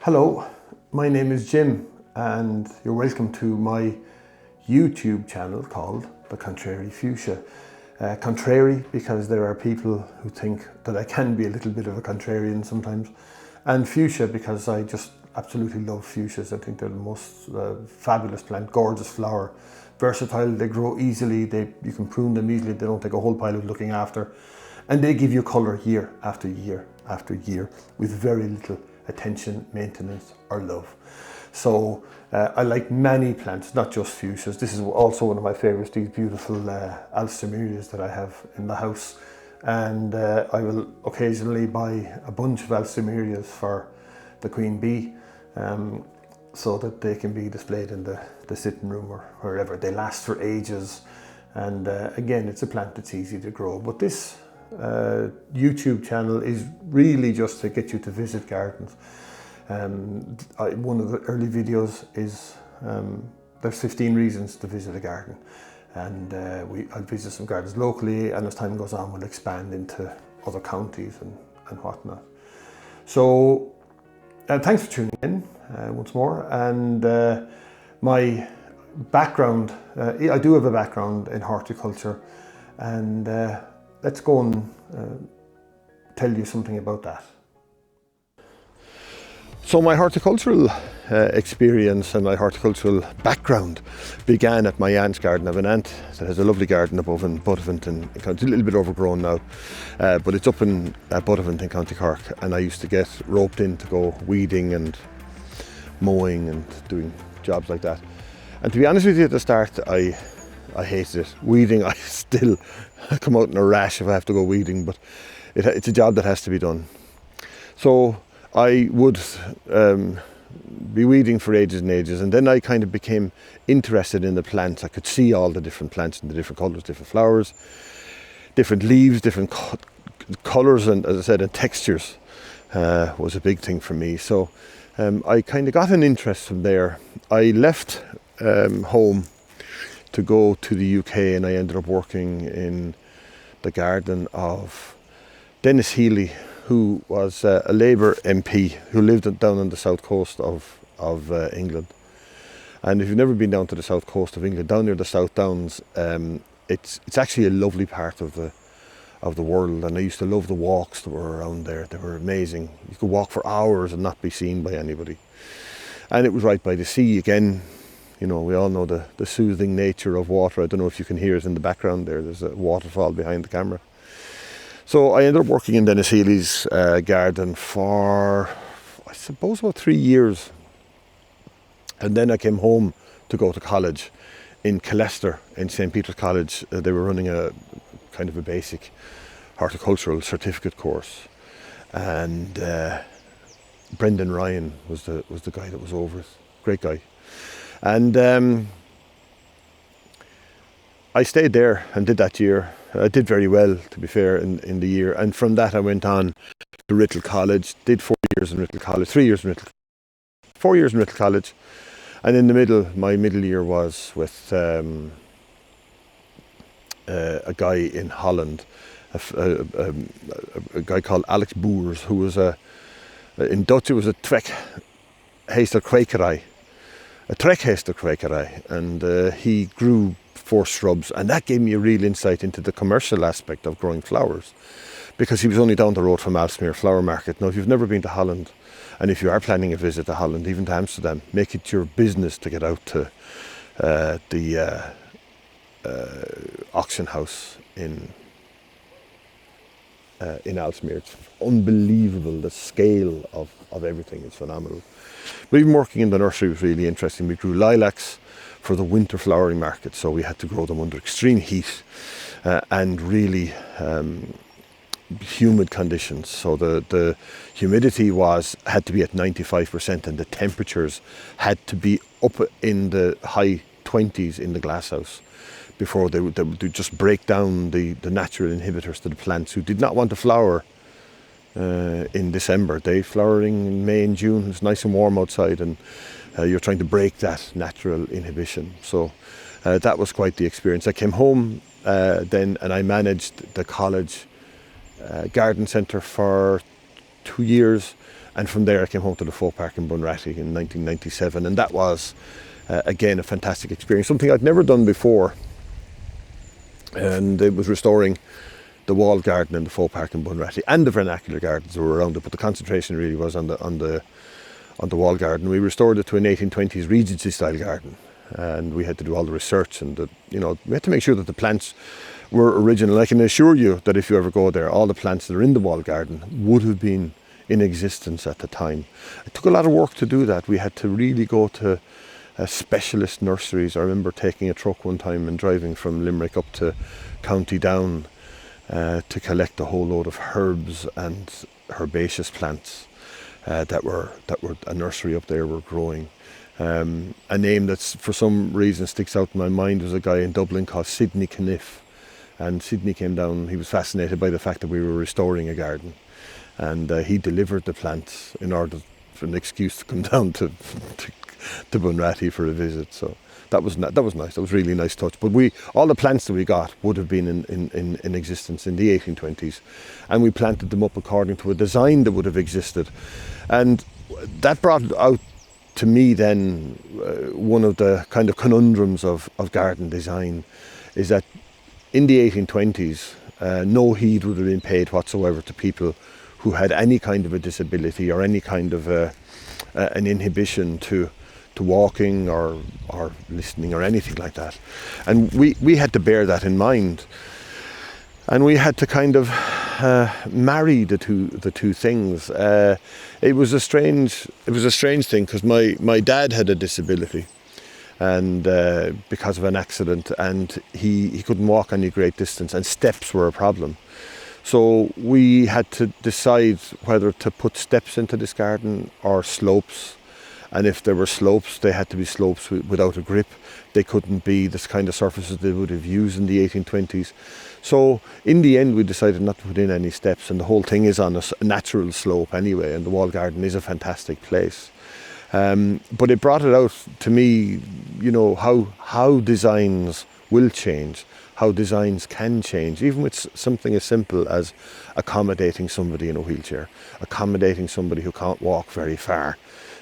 Hello, my name is Jim and you're welcome to my YouTube channel called The Contrary Fuchsia. Contrary because there are people who think that I can be a little bit of a contrarian sometimes, and fuchsia because I just absolutely love fuchsias. I think they're the most fabulous plant, gorgeous flower, versatile, they grow easily, you can prune them easily, they don't take a whole pile of looking after, and they give you colour year after year after year with very little attention, maintenance or love. So I like many plants, not just fuchsias. This is also one of my favourites, these beautiful alstemirias that I have in the house. And I will occasionally buy a bunch of alstemirias for the queen bee so that they can be displayed in the sitting room or wherever. They last for ages. And again, it's a plant that's easy to grow. But this YouTube channel is really just to get you to visit gardens. One of the early videos is there's 15 reasons to visit a garden, and I'll visit some gardens locally, and as time goes on we'll expand into other counties and whatnot. So thanks for tuning in once more. And my background, I do have a background in horticulture, and let's go and tell you something about that. So my horticultural experience and my horticultural background began at my aunt's garden. I have an aunt that has a lovely garden above in Buttevant, and it's a little bit overgrown now, but it's up in Buttevant in County Cork, and I used to get roped in to go weeding and mowing and doing jobs like that. And to be honest with you, at the start I hated it. Weeding, I still come out in a rash if I have to go weeding, but it's a job that has to be done. So I would be weeding for ages and ages, and then I kind of became interested in the plants. I could see all the different plants and the different colours, different flowers, different leaves, different colours, and as I said, and textures was a big thing for me. So I kind of got an interest from there. I left home to go to the UK, and I ended up working in the garden of Dennis Healy, who was a Labour MP who lived down on the south coast of England. And if you've never been down to the south coast of England, down near the South Downs, it's actually a lovely part of the world. And I used to love the walks that were around there. They were amazing. You could walk for hours and not be seen by anybody. And it was right by the sea again. You know, we all know the soothing nature of water. I don't know if you can hear it in the background there. There's a waterfall behind the camera. So I ended up working in Dennis Healy's garden for, I suppose, about 3 years. And then I came home to go to college in Killester, in St. Peter's College. They were running a kind of a basic horticultural certificate course. And Brendan Ryan was the guy that was over it. Great guy. And I stayed there and did that year. I did very well, to be fair, in the year. And from that I went on to Rittle College, did 4 years in Rittle College, 3 years in Rittle, 4 years in Rittle College. And in the middle, my middle year was with a guy in Holland, a guy called Alex Boers, who was in Dutch it was a trekheesterkwekerij. A trekheesterkwekerij, and he grew 4 shrubs, and that gave me a real insight into the commercial aspect of growing flowers, because he was only down the road from Aalsmeer Flower Market. Now, if you've never been to Holland, and if you are planning a visit to Holland, even to Amsterdam, make it your business to get out to the auction house in Aalsmeer. It's unbelievable. The scale of everything is phenomenal. But even working in the nursery was really interesting. We grew lilacs for the winter flowering market, so we had to grow them under extreme heat and really humid conditions. So the humidity had to be at 95%, and the temperatures had to be up in the high 20s in the glasshouse before they would just break down the natural inhibitors to the plants, who did not want to flower in December. They flowering in May and June. It's nice and warm outside, and you're trying to break that natural inhibition. So that was quite the experience. I came home then, and I managed the college garden centre for 2 years, And from there I came home to the folk park in Bunratty in 1997, and that was again a fantastic experience, something I'd never done before. And it was restoring the walled garden in the folk park in Bunratty and the vernacular gardens that were around it, but the concentration really was on the walled garden. We restored it to an 1820s Regency style garden, and we had to do all the research, and we had to make sure that the plants were original. I can assure you that if you ever go there, all the plants that are in the walled garden would have been in existence at the time. It took a lot of work to do that. We had to really go to specialist nurseries. I remember taking a truck one time and driving from Limerick up to County Down to collect a whole load of herbs and herbaceous plants that were a nursery up there were growing. A name that's for some reason sticks out in my mind was a guy in Dublin called Sidney Caniff. And Sidney came down, he was fascinated by the fact that we were restoring a garden. And he delivered the plants in order for an excuse to come down to Bunratty for a visit. So that was nice. That was really nice touch. But all the plants that we got would have been in existence in the 1820s, and we planted them up according to a design that would have existed. And that brought out to me then one of the kind of conundrums of garden design is that in the 1820s, no heed would have been paid whatsoever to people who had any kind of a disability or any kind of an inhibition to walking or listening or anything like that. And we had to bear that in mind. And we had to kind of marry the two things. It was a strange thing because my dad had a disability, and because of an accident, and he couldn't walk any great distance, and steps were a problem. So we had to decide whether to put steps into this garden or slopes. And if there were slopes, they had to be slopes without a grip. They couldn't be this kind of surfaces they would have used in the 1820s. So in the end, we decided not to put in any steps, and the whole thing is on a natural slope anyway, and the walled garden is a fantastic place. But it brought it out to me, how designs will change, how designs can change, even with something as simple as accommodating somebody in a wheelchair, accommodating somebody who can't walk very far.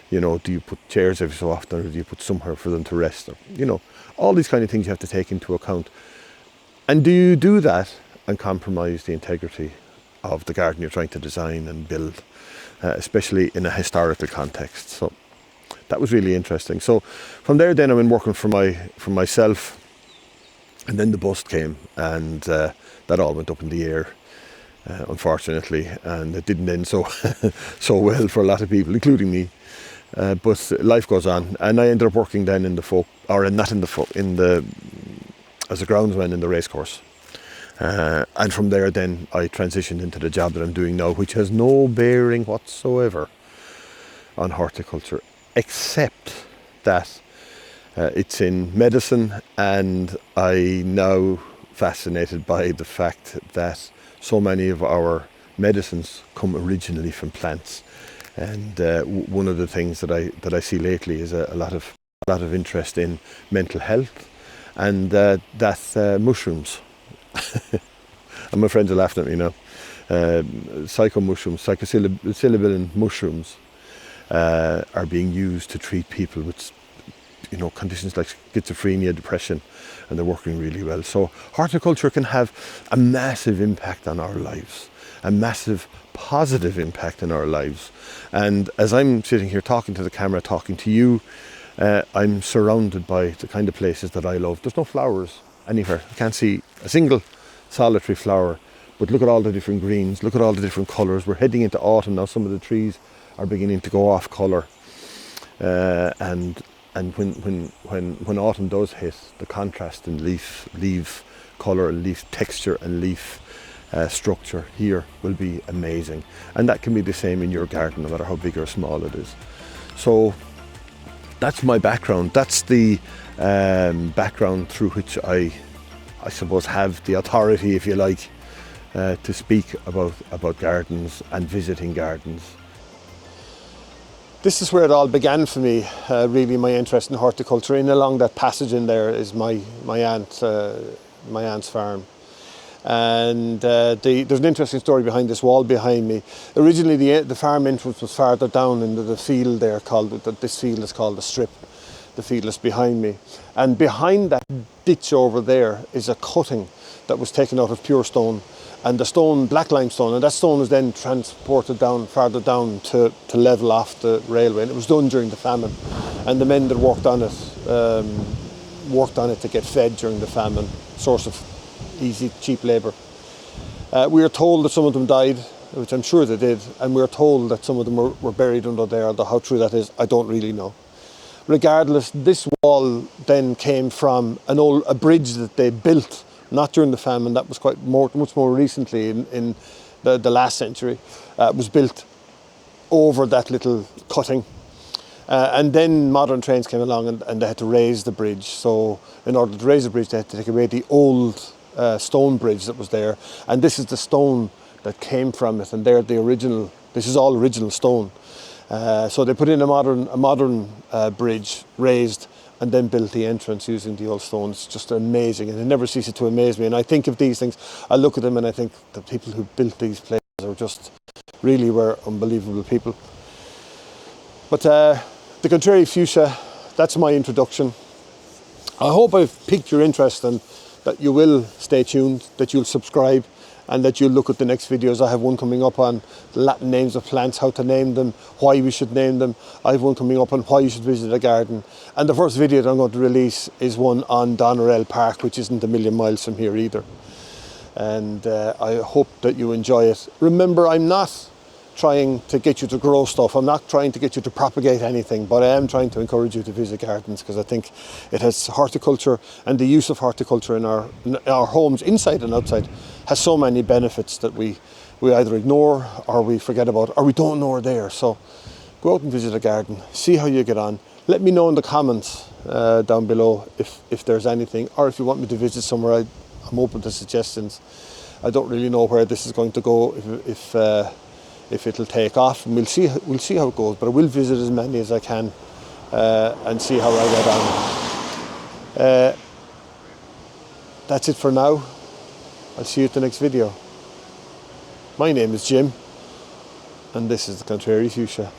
Do you put chairs every so often, or do you put somewhere for them to rest? Or, all these kind of things you have to take into account. And do you do that and compromise the integrity of the garden you're trying to design and build, especially in a historical context? So that was really interesting. So from there then I went working for myself, and then the bust came, and that all went up in the air, unfortunately, and it didn't end so well for a lot of people, including me. But life goes on, and I ended up working then as a groundsman in the racecourse. And from there then I transitioned into the job that I'm doing now, which has no bearing whatsoever on horticulture, except that it's in medicine, and I'm now fascinated by the fact that so many of our medicines come originally from plants. And one of the things that I see lately is a lot of interest in mental health, and that's mushrooms. And my friends are laughing at me now. Psilocybin mushrooms are being used to treat people with conditions like schizophrenia, depression, and they're working really well. So horticulture can have a massive impact on our lives, a massive positive impact in our lives. And as I'm sitting here talking to the camera, talking to you, I'm surrounded by the kind of places that I love. There's no flowers anywhere. I can't see a single solitary flower, but look at all the different greens, look at all the different colours. We're heading into autumn now. Some of the trees are beginning to go off colour, and when autumn does hit, the contrast in leaf colour, leaf texture and leaf structure here will be amazing. And that can be the same in your garden, no matter how big or small it is. So that's my background. That's the background through which I suppose have the authority, if you like, to speak about gardens and visiting gardens. This is where it all began for me, really, my interest in horticulture. In along that passage in there is my aunt's farm. And there's an interesting story behind this wall behind me. Originally the farm entrance was farther down into the field there, this field is called the Strip, the field is behind me. And behind that ditch over there is a cutting that was taken out of pure stone, and the stone, black limestone, and that stone was then transported down, farther down to level off the railway. And it was done during the famine, and the men that worked on it to get fed during the famine, source of easy, cheap labour. We are told that some of them died, which I'm sure they did, and we are told that some of them were buried under there, although how true that is, I don't really know. Regardless, this wall then came from a bridge that they built, not during the famine, that was much more recently in the last century. It was built over that little cutting. And then modern trains came along and they had to raise the bridge. So in order to raise the bridge, they had to take away the old stone bridge that was there. And this is the stone that came from it. And they're the original, this is all original stone. So they put in a modern bridge, raised, and then built the entrance using the old stone. It's just amazing, and it never ceases to amaze me. And I think of these things, I look at them and I think the people who built these places are just really were unbelievable people. But the Contrary Fuchsia, that's my introduction. I hope I've piqued your interest and that you will stay tuned, that you'll subscribe, and that you'll look at the next videos. I have one coming up on the Latin names of plants, how to name them, why we should name them. I have one coming up on why you should visit a garden. And the first video that I'm going to release is one on Doneraile Park, which isn't a million miles from here either. And I hope that you enjoy it. Remember, I'm not trying to get you to grow stuff. I'm not trying to get you to propagate anything, but I am trying to encourage you to visit gardens, because I think it has horticulture, and the use of horticulture in our homes, inside and outside, has so many benefits that we either ignore or we forget about, or we don't know are there. So go out and visit a garden, see how you get on. Let me know in the comments down below if there's anything, or if you want me to visit somewhere. I'm open to suggestions. I don't really know where this is going to go, if it'll take off, and we'll see how it goes. But I will visit as many as I can and see how I get on. That's it for now. I'll see you at the next video. My name is Jim, and this is the Contrary Fuchsia.